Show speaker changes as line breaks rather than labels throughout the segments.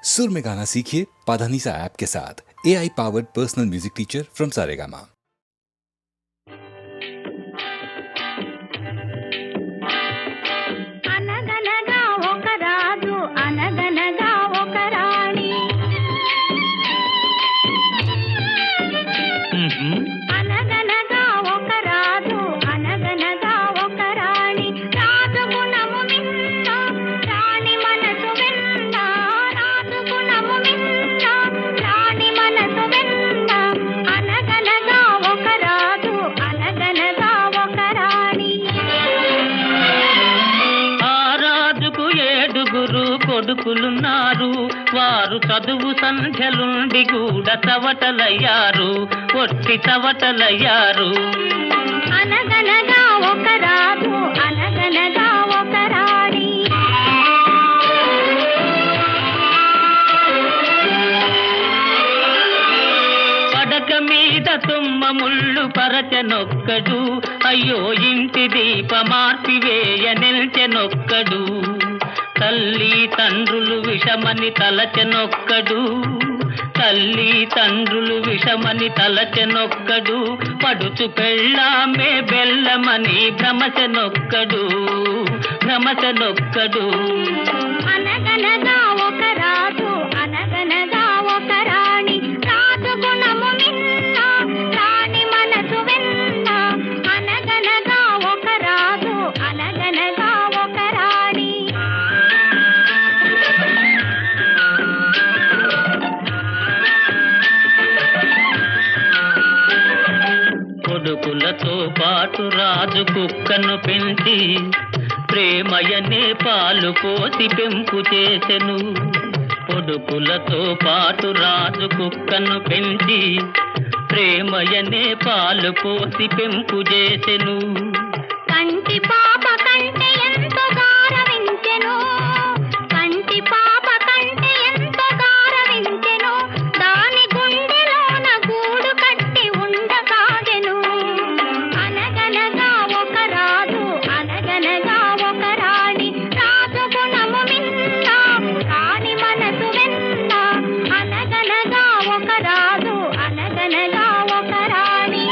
सुर में गाना सीखिए पाधानीसा ऐप के साथ। AI powered personal music teacher from Saregama.
అనగనగా ఒక రాజు అనగనగా ఒక రాణి అనగనగా ఒక రాజు అనగనగా ఒక రాణి రాజు గుణము మిన్న రాణి మనసు వెన్న రాజు గుణము మిన్న రాణి మనసు వెన్న అనగనగా ఒక రాజు అనగనగా ఒక రాణి
ఏడుగురు కొడుకులున్నారు, వారు చదువు సంధ్యలుండి కూడా చవటలయ్యారు, ఒట్టి చవటలయ్యారు.
అనగనగా ఒక రాజు అనగనగా ఒక రాణి
పడక మీద తుమ్మ ముళ్ళు పరచనొక్కడు, అయ్యో ఇంటి దీపమార్పివేయ నిల్చెనొక్కడు. తల్లి తండ్రులు విషమని తలచెనొక్కడు, తల్లి తండ్రులు విషమని తలచెనొక్కడు. పడుచు పెళ్ళామే బెల్లమని భ్రమచెనొక్కడు, భ్రమచెనొక్కడు.
అనగనగా ఒక రాజు అనగనగా ఒక రాణి రాజు గుణము మిన్న రాణి మనసు వెన్న అనగనగా ఒక రాజు అనగనగా ఒక రాణి
కొడుకులతో పాటు రాజు కుక్కను పెంచి ప్రేమయనే పాలు పోసి పెంపు చేసెను. కొడుకులతో పాటు రాజు కుక్కను పెంచి ప్రేమయనే పాలు పోసి పెంపు చేసెను.
కంటి పాప కంటే ఎంతో గారవించెను కంటి పాప కంటే ఎంతో గారవించెను దాని గుండెలోన గూడు కట్టి ఉండసాగెను. అనగనగా ఒక రాజు అనగనగా ఒక రాణి రాజు గుణము మిన్న రాణి మనసు వెన్న అనగనగా ఒక రాజు అనగనగా ఒక రాణి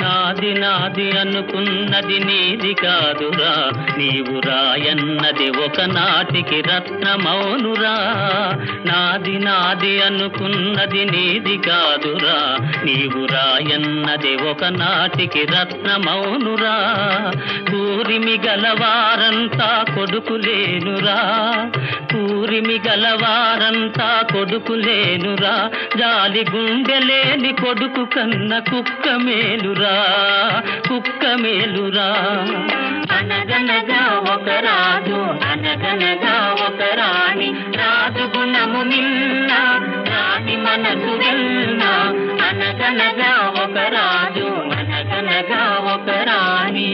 నాది నాది అనుకున్నది నీది కాదురా, నీవు రాయన్నది ఒకనాటికి రత్నమౌనురా. నాది నాది అనుకున్నది నీది కాదురా, నీవు రాయన్నది ఒకనాటికి రత్నమౌనురా. కూరిమి గలవారంతా కొడుకులేనురా, కూరిమి గలవారంతా కొడుకులేనురా. జాలి గుండెలేని కొడుకు కన్న కుక్క మేలురా, కుక్క మేలురా. అనగనగా ఒక రాజు అనగనగా ఒక రాణి రాజు గుణము మిన్న రాణి మనసు వెన్న అనగనగా ఒక రాజు అనగనగా ఒక రాణి.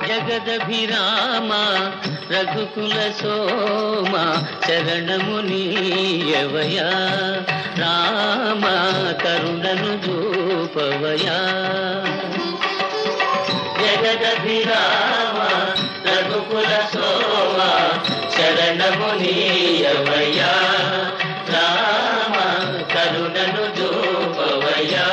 జగదభిరామ రఘుకుల సోమ శరణము నీయవయా, రామ కరుణను చూపవయా. జగదభిరామ రఘుకుల సోమ శరణము నీయవయా, రామ కరుణను చూపవయా.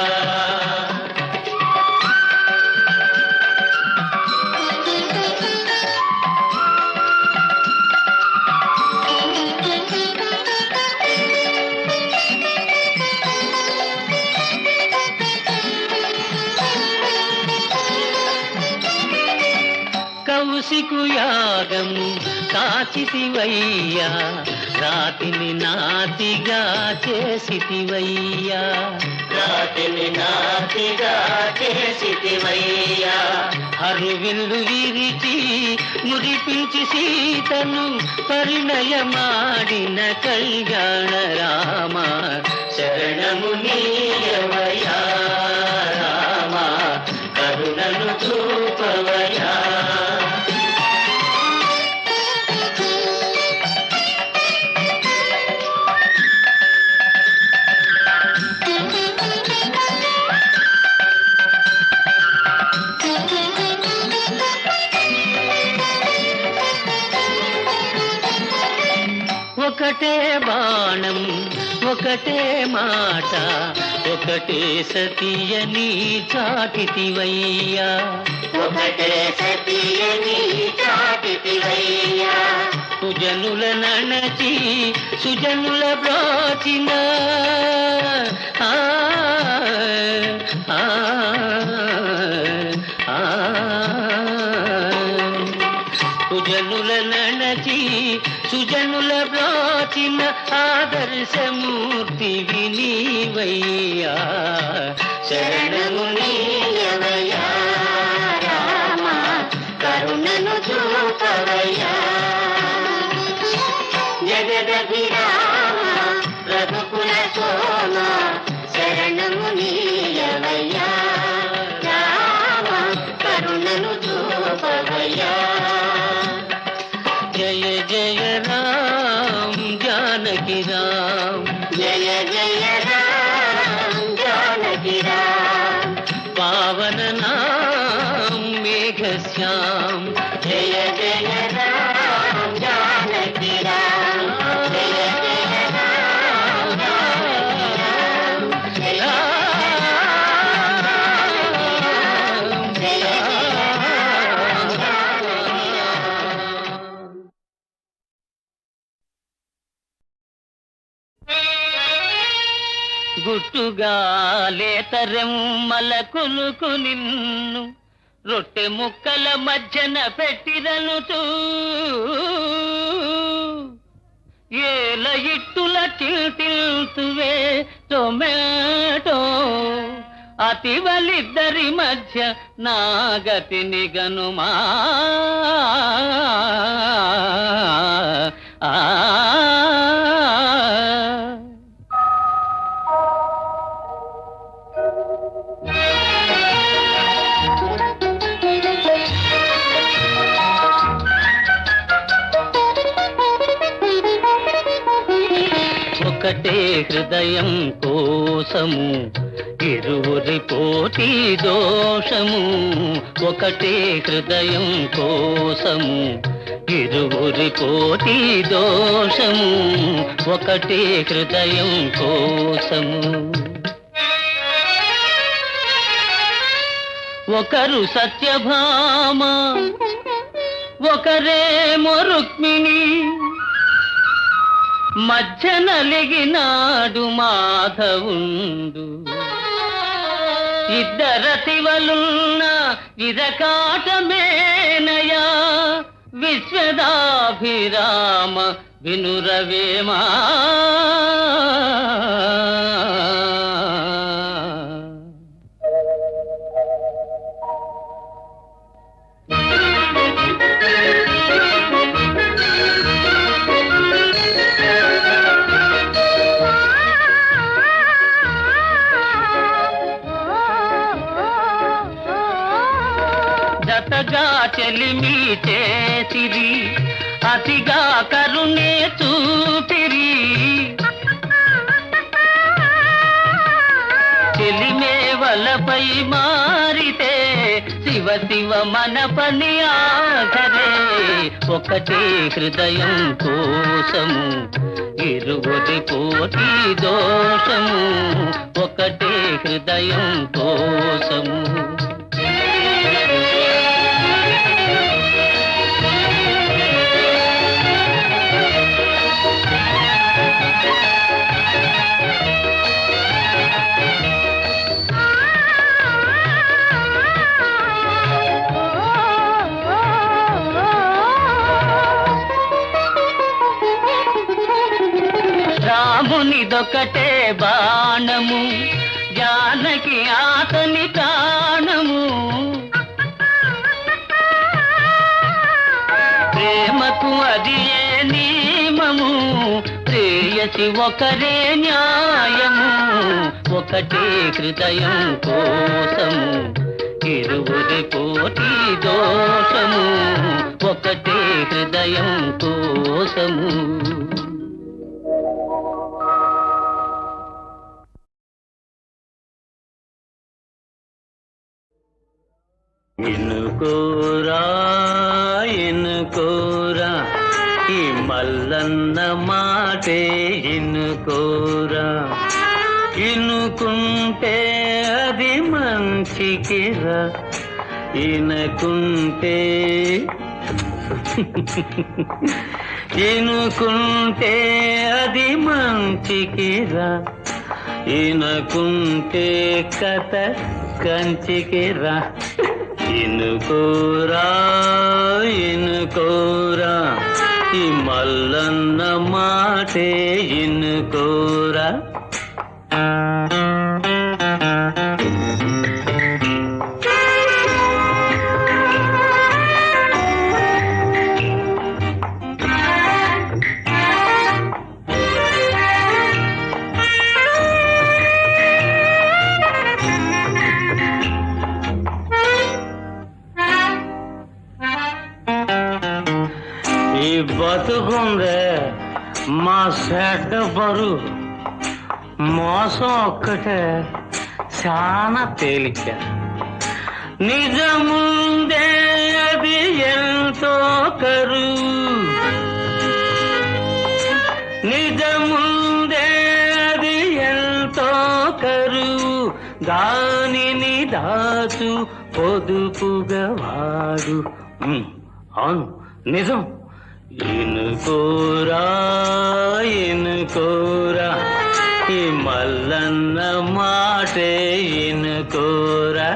కౌశికు యాగము కాచితివయ్యా, రాతిని నాతిగా చేసితివయ్యా, రాతిని నాతిగా చేసితివయ్యా. హరివిల్లు విరిచి మురిపించి సీతను పరిణయమాడిన కళ్యాణ రామ శరణము నీయవయా, రామ కరుణను చూపవయా. ఒకటే బాణం ఒకటే మాట ఒకటే సతియని చాటితివయ్యా
ఒకటే సతియని చాటితివయ్యా
సుజనుల నణచి సుజనుల బ్రోచిన ఆ ఆ ఆ సుజనుల నణచి సుజనుల బ్రోచిన ఆదర్శమూర్తి వినీవయ్యా శరణము
నీయవయ్యా రామ కరుణను చూపవయ్యా జగదభిరామ రఘుకుల సోమ శరణము నీయవయ్యా రామ కరుణను చూపవయ్యా
జయ జయ రామ జానకి రామ
జయ జయ రామ జానకి రామ
పావన నామ మేఘ శ్యామ
జయ జయ రామ జానకి రామ జయ జయ రామ జానకి రామ జయ జయ
గుట్టుగా లేతరెమ్మల కులుకు నిన్ను రొట్టె ముక్కల మధ్యన పెట్టిరనుతూ ఏల ఇట్టుల తిల్తువే టొమాటో అతివలిద్దరి మధ్య నాగతిని గనుమా ఒకటే హృదయం కోసము ఇరువురి పోటీ దోషము ఒకటే హృదయం కోసము ఇరువురి పోటీ దోషము ఒకటే హృదయం కోసము ఒకరు సత్యభామ ఒకరేమో రుక్మిణి మధ్య నలిగినాడు మాధవుండు ఇద్దరతివలున్న విరకాటమేనయా విశ్వదాభిరామ వినురవేమా జతగా చెలిమి చేసిరి అతిగా కరుణే చూపిరి చెలిమే వలపై మారితే శివ శివ మన పని ఆఖరే ఒకటే హృదయం కోసము ఇరువురి పోటీ దోషము ఒకటే హృదయం కోసము రామునిదొకటే బాణము జానకి ఆతని ప్రాణము ప్రేమకు అది ఏ నియమము ప్రేయసి ఒకరే న్యాయము ఒకటే హృదయం కోసము ఇరువురి పోటీ దోషము ఒకటే హృదయం కోసము ఎన్నుకోరా ఈ మల్లన్న మాట మాటే ఇనుకోరా, ఇనుకుంటే అది మంచికిరా, ఇనుకుంటే ఇనుకుంటే అది మంచికిరా, ఇనుకుంటే కథ కంచికిరా. ఇనుకోరా ఇనుకోరా, ఈ మల్లన్న మాటే ఇనుకోరా. ఈ బతుకుందే మా సెడ్డ బరువు, మోసం ఒక్కటే చాలా తేలిక. నిజముందే అది ఎంతో కరువు, నిజముందే అది ఎంతో కరువు. దానిని దాచు పొదుపుగా వాడు. అవును నిజం. ఇనుకోరా ఇనుకోరా, ఈ మల్లన్న మాటే ఇనుకోరా.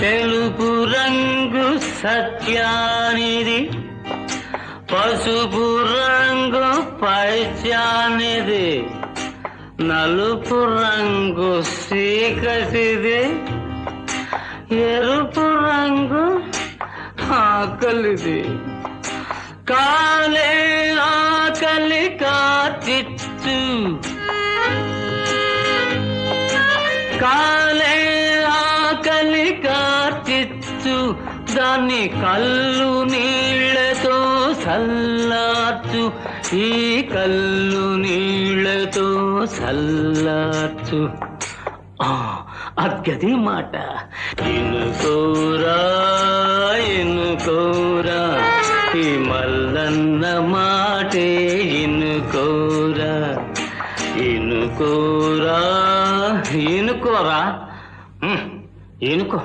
తెలుపు రంగు సత్యానిది, పసుపు రంగు పైత్యానిది, నలుపు రంగు చీకటిది, ఎరుపు రంగు ఆకలిది. కాలే ఆకలి కాచిచ్చు, కాలే ఆకలి కార్చిచ్చు, దాన్ని కళ్ళు నీళ్లతో సల్లార్చు, ఈ కళ్ళు నీళ్లతో సల్లార్చు. అద్గది మాట. ఇనుకోరా ఇనుకోరా, ఈ మల్లన్న మాటే ఇనుకోరా. ఇనుకోరా ఇనుకోరా, ఇనుకో.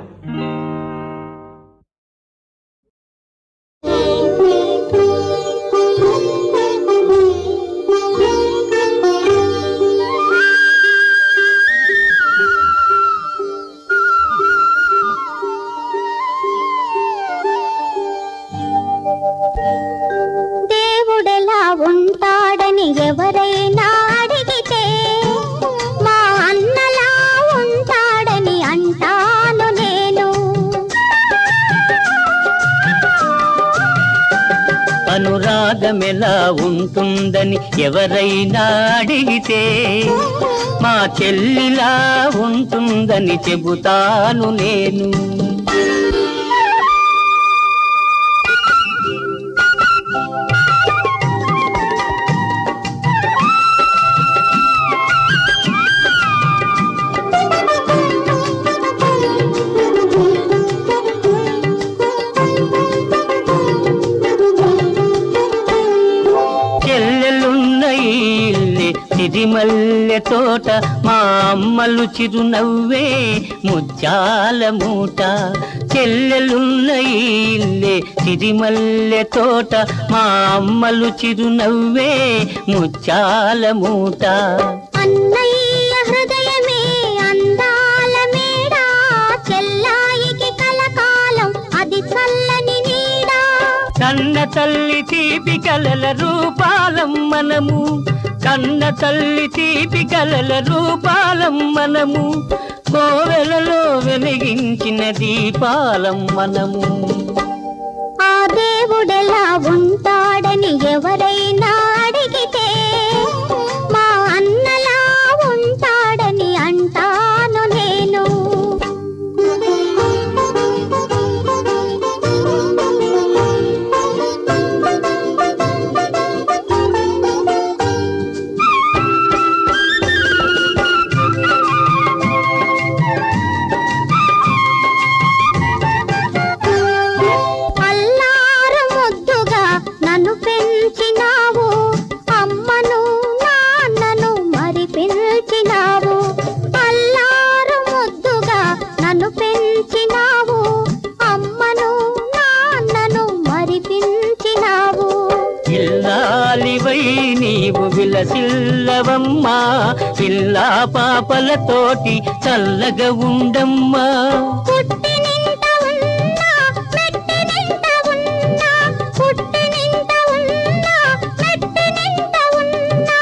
దేవుడెలా ఉంటాడని ఎవరైనా అడిగితే, మా అన్నలా ఉంటాడని అంటాను నేను.
అనురాగమెలా ఉంటుందని ఎవరైనా అడిగితే, మా చెల్లిలా ఉంటుందని చెబుతాను నేను. సిరిమల్లె తోట, మా అమ్మలు చిరునవ్వే ముత్యాల మూట. చెల్లెలున్న ఇల్లే సిరిమల్లె తోట, మా అమ్మలు చిరునవ్వే ముత్యాల మూట.
అన్నయ్య హృదయమే అందాల మేడ, చెల్లాయికి కలకాలం అది చల్లని నీడ.
కన్న తల్లి తీపి కలల రూపాలం మనము, కన్న తల్లి తీపి కలల రూపాలం మనము, కోవెలలో వెలిగించిన దీపాలం మనము.
ఆ దేవుడెలా ఉంటాడని ఎవరైనా అడిగితే, మా అన్నలా ఉంటాడని అంటాను నేను.
విలసిల్లవమ్మా పిల్లా పాపలతోటి చల్లగా ఉండమ్మా.
పుట్టినింట ఉన్నా మెట్టినింట ఉన్నా పుట్టినింట ఉన్నా మెట్టినింట ఉన్నా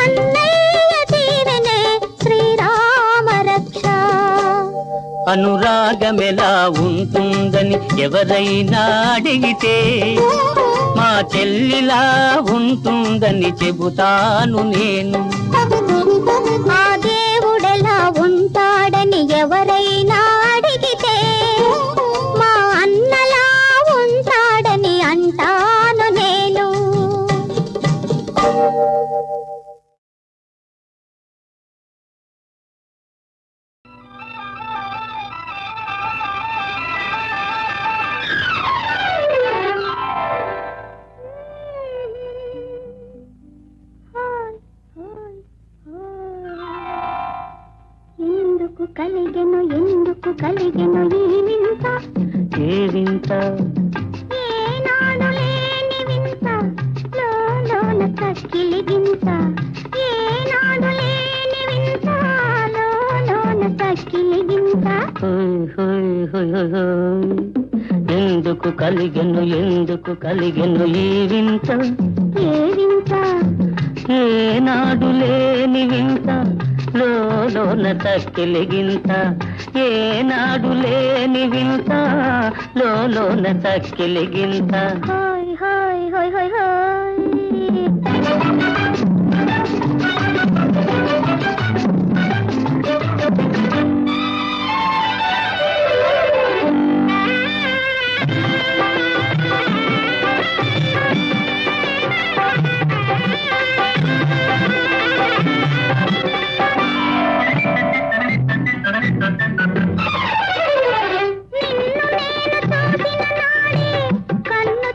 అన్నయ్య దీవెనే శ్రీరామ రక్ష.
అనురాగమెలా ఉంటుందని ఎవరైనా అడిగితే మా చెల్లిలా ఉంటుందని చెబుతాను నేను.
ఆ దేవుడెలా ఉంటాడని ఎవరైనా అడిగితే మా అన్నలా ఉంటాడని అంటాను నేను. ఎందుకు కలిగెను ఈ వింత,
ఏ వింత
ఏనాడు లేని వింత, లోన కక్కిలి గింత, ఏనాడు లేని వింత, లోన కక్కిలి గింత.
హోయ్ హోయ్ హోయ్ హోయ్ హోయ్. ఎందుకు కలిగెను ఈ వింత,
ఏ వింత,
ఏనాడు లేని వింత, లోన తక్కిలిగింత, ఏనాడు లేని వింత, లోన తక్కిలిగింత.
హోయ్ హోయ్ హోయ్ హోయ్ హోయ్.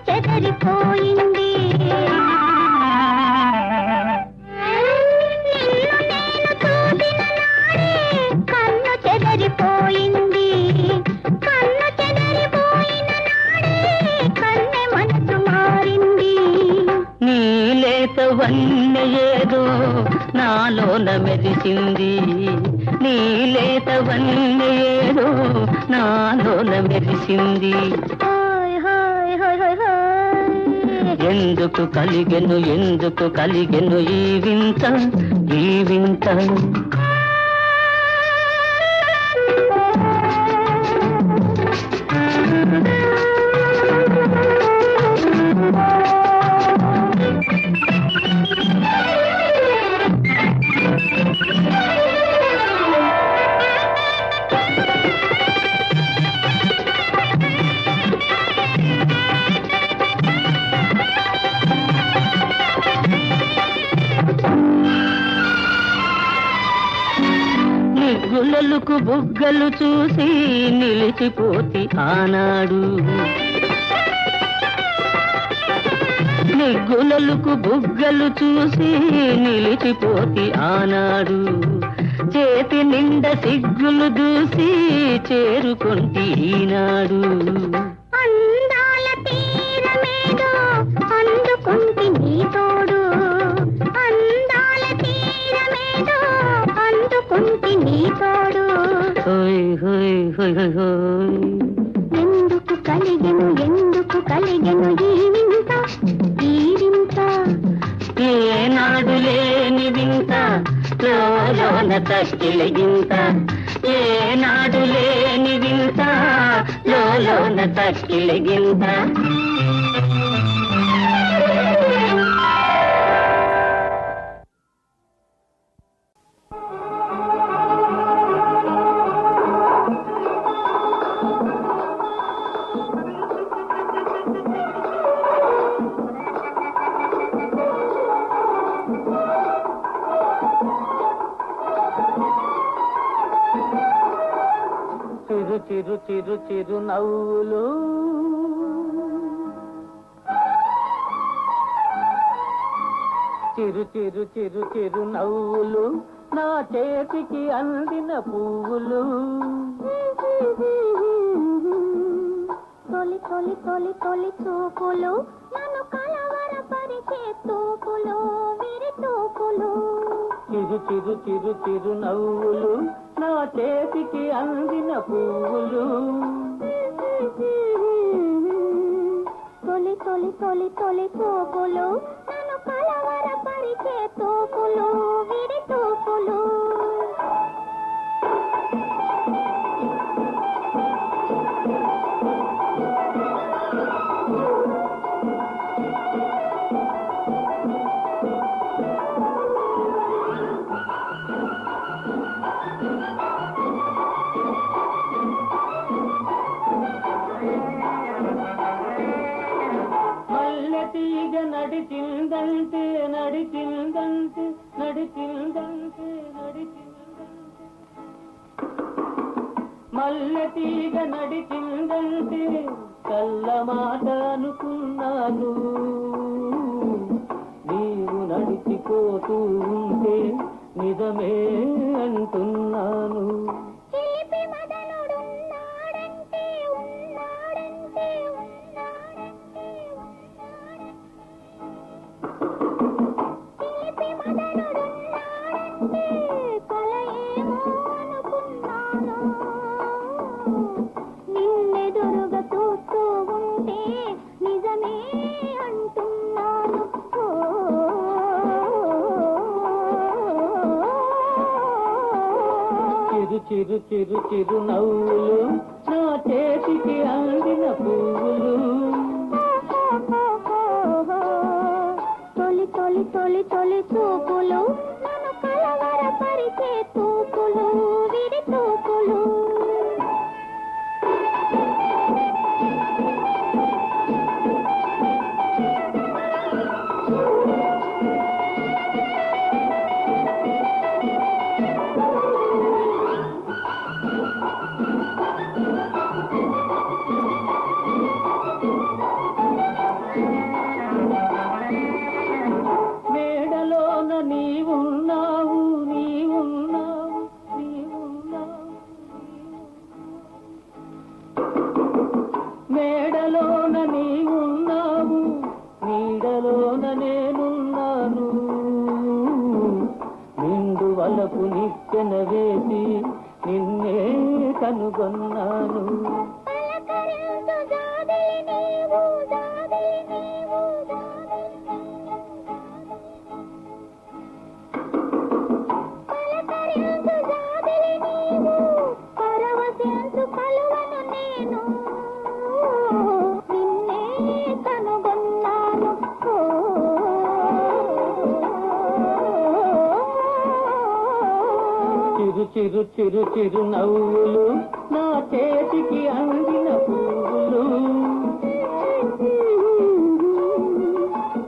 చెదరిపోయింది కన్ను చెదరిపోయింది, కన్ను చెదరిపోయిన నాడే కన్నె మనసు మారింది.
నీలేతవన్నె ఏదో నాలోన మెరిసింది, నీలేతవన్నె ఏదో నాలోన మెరిసింది. ఎందుకు కలిగెను ఈ వింత, ఈ వింత. గులలుకు బుగ్గలు చూసి నిలిచిపోతి ఆనాడు, నిగ్గులలకు బుగ్గలు చూసి నిలిచిపోతి ఆనాడు, చేతి నిండా సిగ్గులు దూసి చేరుకొంటి ఈనాడు.
అందాల తీరమేదో అందుకుంటి నీ తోడు, అందాల తీరమేదో అందుకుంటి నీ తోడు.
హోయ్ హోయ్ హోయ్ హోయ్ హోయ్.
ఎందుకు కలిగెను ఈ వింత, ఈ వింత.
ఏనాడు లేని వింత, లోన తక్కిలిగింత, ఏనాడు లేని వింత, లోన తక్కిలిగింత. చిరు చిరు చిరు చిరు నవ్వులు, చిరు చిరు చిరు చిరు నవ్వులు, నా చేతికి అందిన పువ్వులు.
తొలి తొలి తొలి తొలి చూపులు, నన్ను కలవరపరిచే తూపులు, విరి చూపులు
చిరు చిరు చిరు చిరు నవ్వులు నా చేతికి అందిన పువ్వులు.
తొలి తొలి తొలి తొలి చూపులు నన్ను కలవరపరిచే తూపులు విడి తూపులు.
మల్లె తీగ నడిచిందంటే నడిచిందంటే నడిచిందంటే నడిచిందంటే మల్లె తీగ నడిచిందంటే కళ్ళ మాట అనుకున్నాను. నీవు నడిచిపోతూ ఉంటే నిజమే అంటున్నాను.
చిలిపి మదనుడున్నాడంటే ఉన్నాడంటే ఉన్నాడంటే చిలిపి మదనుడున్నాడంటే కలయేమో అనుకున్నాను. నిన్నెదురుగా చూస్తూ ఉంటే నిజమే అంటున్నాను.
చిరు చిరు చిరు చిరు నవ్వులు నా చేతికి అందిన పువ్వులు.
తొలి తొలి తొలి తొలి చూపులు నన్ను కలవరపరిచే తూపులు విడి తూపులు.
మేడలోన నీవున్నావు నీవున్నావు నీవున్నావు. మేడలోన నీవున్నావు నీడలోన నేనున్నాను. నిండు వలపు నిచ్చెన వేసి నిన్నే కనుగొన్నాను.
పలకరించు జాబిలి నీవు జాబిలి నీవు పలకరించు జాబిలి నీవు పరవశించు కలువను నేను. నిన్నే కనుగొన్నాను.
చిరు చిరు చిరు చిరు నవ్వులు నా చేతికి అందిన పువ్వులు.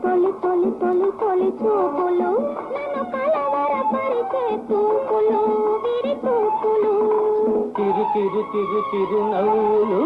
తొలి తొలి తొలి తొలి చూపులు నన్ను కలవరపరిచే తూపులు విడి తూపులు.
చిరు చిరు చిరు చిరు నవ్వులు.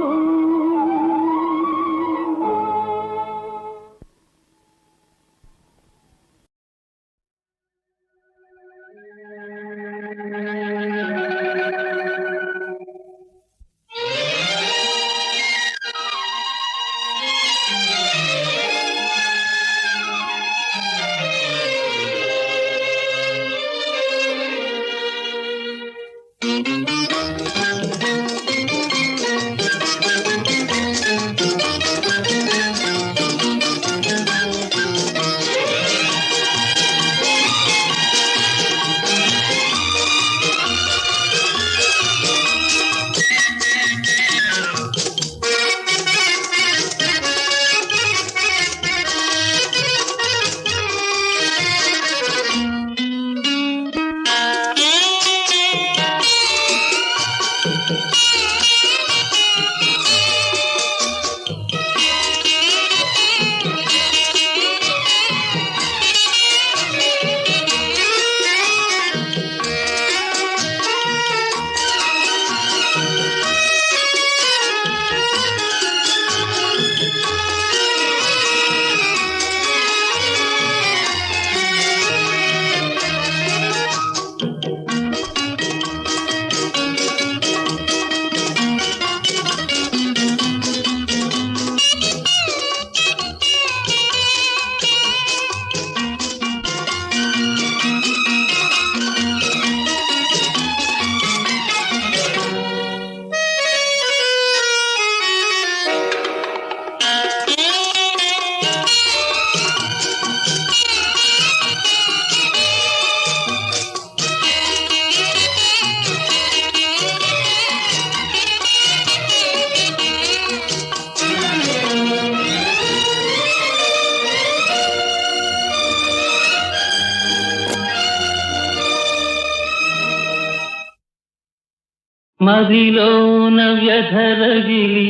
మదిలోన వ్యధరగిలి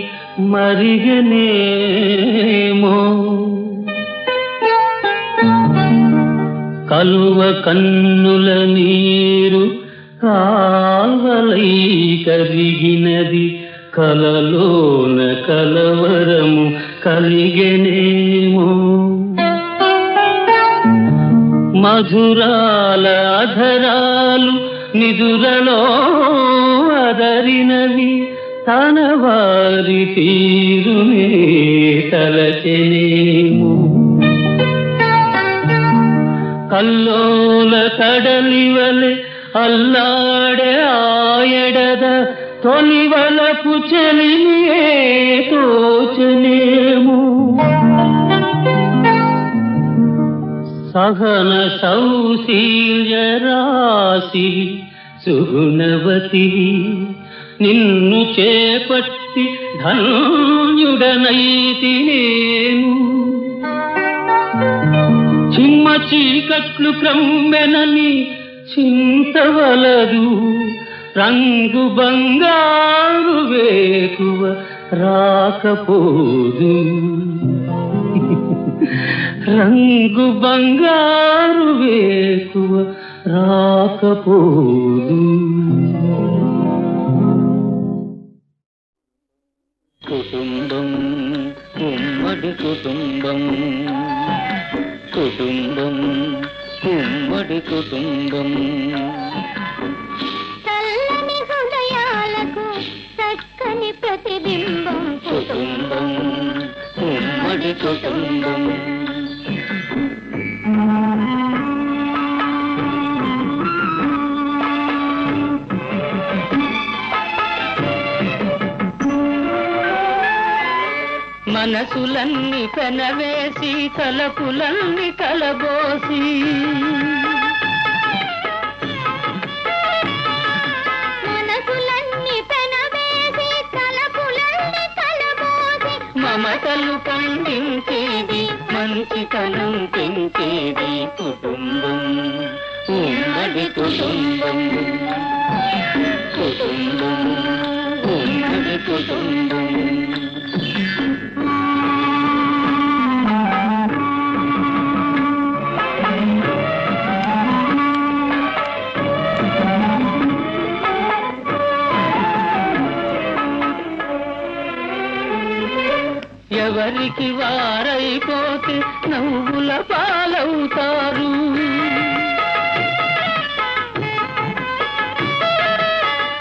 మరిగనేమో కలువ కన్నుల నీరు కాల్వలై కరిగినది కలలోన కలవరము కలిగెనేమో మధురాల అధరాలు నిదురలో అదరినవి తన వారి తీరునే తలచెనేమో కల్లోల కడలివలె అల్లాడే ఆయడద తొలివలపు చెలియే తోచనేమో సహన సౌశీల్య రాశి సుగుణవతి నిన్ను చేపట్టి ధన్యుడనైతి నేను చిమ్మ చీకట్లు క్రమ్మెనని చింతవలదు రంగు బంగారు వేకువ రాకపోదు రంగు బంగారు వేకువ రాకపోదు కుటుంబం ఉమ్మడి కుటుంబం కుటుంబం ఉమ్మడి కుటుంబం
చల్లని హృదయాలకు చక్కని ప్రతిబింబం
కుటుంబం ఉమ్మడి కుటుంబం మనసులన్నీ పెనవేసి తలపులన్నీ కలబోసి
మనసులన్నీ పెనవేసి తలపులన్నీ కలబోసి
మమతలు పండించేది మంచితనం పెంచేది కుటుంబం ఉమ్మడి కుటుంబం కుటుంబం ఉమ్మడి కుటుంబం ఎవరికి వారైపోతే నవ్వుల పాలవుతారు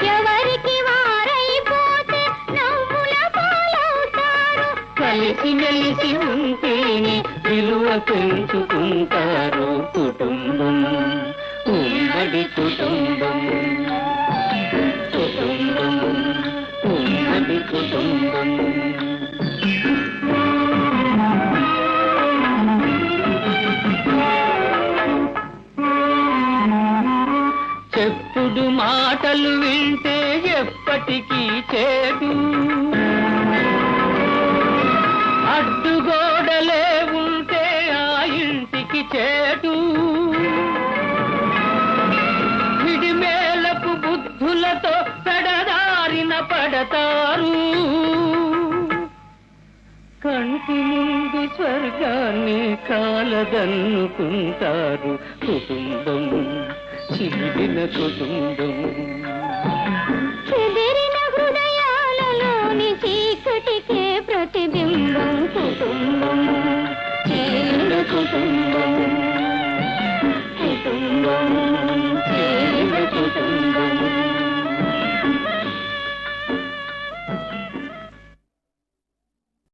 ఎవరికి వారైపోతే నవ్వుల పాలవుతారు
కలిసి మెలిసి ఉంటేనే విలువ పెంచుకుంటారు కుటుంబం ఉమ్మడి కుటుంబం కుటుంబం ఉమ్మడి కుటుంబం చెప్పుడు మాటలు వింటే ఎప్పటికీ చేదు అడ్డుగోడలే ఉంటే ఆ ఇంటికి చేటు విడిమేలకు బుద్ధులతో పెడదారిన పడతారు కంటి ముందు స్వర్గాన్ని కాలదన్నుకుంటారు కుటుంబం చిరిగిన కుటుంబం